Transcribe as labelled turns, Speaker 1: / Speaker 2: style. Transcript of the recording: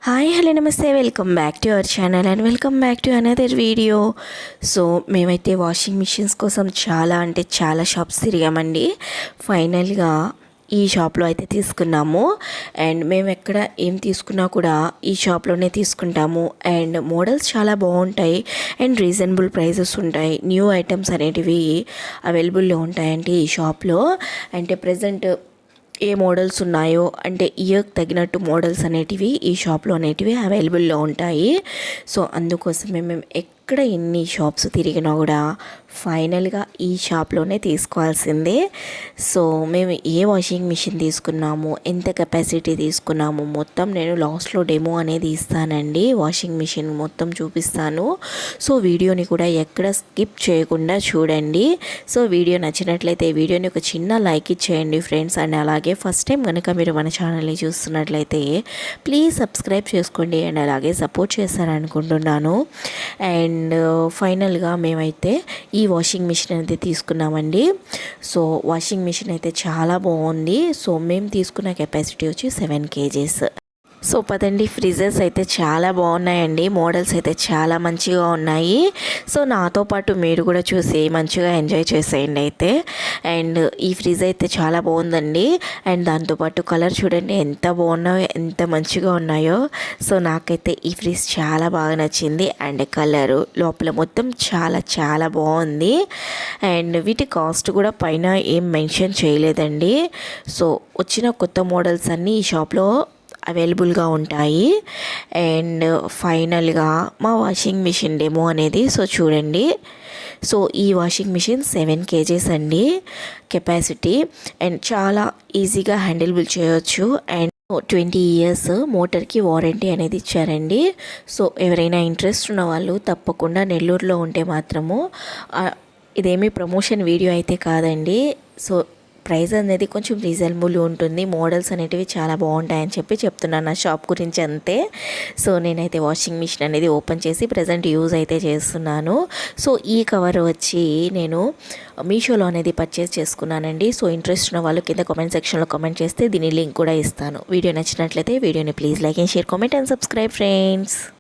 Speaker 1: Hi hello నమస్తే welcome back to our channel and welcome back to another video. So మేమైతే washing machines కోసం చాలా shops తిరిగామండి. ఫైనల్గా ఈ షాప్లో అయితే తీసుకున్నాము. అండ్ మేము ఎక్కడ ఏం తీసుకున్నా కూడా ఈ షాప్లోనే తీసుకుంటాము. అండ్ మోడల్స్ చాలా బాగుంటాయి అండ్ రీజనబుల్ ప్రైజెస్ ఉంటాయి. న్యూ ఐటమ్స్ అనేటివి అవైలబుల్లో ఉంటాయండి ఈ షాప్లో. అంటే ప్రజెంట్ ఏ మోడల్స్ ఉన్నాయో అంటే ఇయర్కి తగినట్టు మోడల్స్ అనేటివి ఈ షాప్లో అనేటివి అవైలబుల్లో ఉంటాయి. సో అందుకోసమే మేము ఎక్కడ ఎన్ని షాప్స్ తిరిగినా కూడా ఫైనల్గా ఈ షాప్లోనే తీసుకోవాల్సిందే. సో మేము ఏ వాషింగ్ మిషన్ తీసుకున్నాము, ఎంత కెపాసిటీ తీసుకున్నాము మొత్తం నేను లాస్ట్లో డెమో అనేది ఇస్తానండి. వాషింగ్ మిషన్ మొత్తం చూపిస్తాను. సో వీడియోని కూడా ఎక్కడ స్కిప్ చేయకుండా చూడండి. సో వీడియో నచ్చినట్లయితే వీడియోని ఒక చిన్న లైక్ ఇచ్చేయండి ఫ్రెండ్స్. అండ్ అలాగే ఫస్ట్ టైం కనుక మీరు మన ఛానల్ని చూస్తున్నట్లయితే ప్లీజ్ సబ్స్క్రైబ్ చేసుకోండి అండ్ అలాగే సపోర్ట్ చేస్తారనుకుంటున్నాను. అండ్ ఫైనల్గా మేమైతే ఈ వాషింగ్ మిషన్ అయితే తీసుకున్నామండి. సో వాషింగ్ మిషన్ అయితే చాలా బాగుంది. సో మేము తీసుకున్న కెపాసిటీ వచ్చి 7 kgs. సో పదండి, ఫ్రిజెస్ అయితే చాలా బాగున్నాయండి. మోడల్స్ అయితే చాలా మంచిగా ఉన్నాయి. సో నాతో పాటు మీరు కూడా చూసి మంచిగా ఎంజాయ్ చేసేయండి అయితే. అండ్ ఈ ఫ్రిజ్ అయితే చాలా బాగుందండి. అండ్ దాంతోపాటు కలర్ చూడండి ఎంత బాగున్నాయో, ఎంత మంచిగా ఉన్నాయో. సో నాకైతే ఈ ఫ్రిజ్ చాలా బాగా నచ్చింది. అండ్ కలరు లోపల మొత్తం చాలా బాగుంది. అండ్ వీటి కాస్ట్ కూడా పైన ఏం మెన్షన్ చేయలేదండి. సో వచ్చిన కొత్త మోడల్స్ అన్నీ ఈ షాప్లో అవైలబుల్గా ఉంటాయి. అండ్ ఫైనల్గా మా వాషింగ్ మిషన్ డెమో అనేది సో చూడండి. సో ఈ వాషింగ్ మిషన్ 7 kgs అండి కెపాసిటీ. అండ్ చాలా ఈజీగా హ్యాండిల్బుల్ చేయొచ్చు. అండ్ 20 years మోటార్కి వారంటీ అనేది ఇచ్చారండి. సో ఎవరైనా ఇంట్రెస్ట్ ఉన్న వాళ్ళు తప్పకుండా నెల్లూరులో ఉంటే మాత్రము, ఇదేమీ ప్రమోషన్ వీడియో అయితే కాదండి. సో ప్రైస్ అనేది కొంచెం రీజనబుల్ ఉంటుంది. మోడల్స్ అనేటివి చాలా బాగుంటాయని చెప్తున్నాను నా షాప్ గురించి అంతే. సో నేనైతే వాషింగ్ మిషన్ అనేది ఓపెన్ చేసి ప్రజెంట్ యూజ్ అయితే చేస్తున్నాను. సో ఈ కవర్ వచ్చి నేను మీషోలో అనేది పర్చేస్ చేసుకున్నానండి. సో ఇంట్రెస్ట్ ఉన్న వాళ్ళు కింద కామెంట్ సెక్షన్లో కామెంట్ చేస్తే దీని లింక్ కూడా ఇస్తాను. వీడియో నచ్చినట్లయితే వీడియోని please like and share, comment and subscribe friends.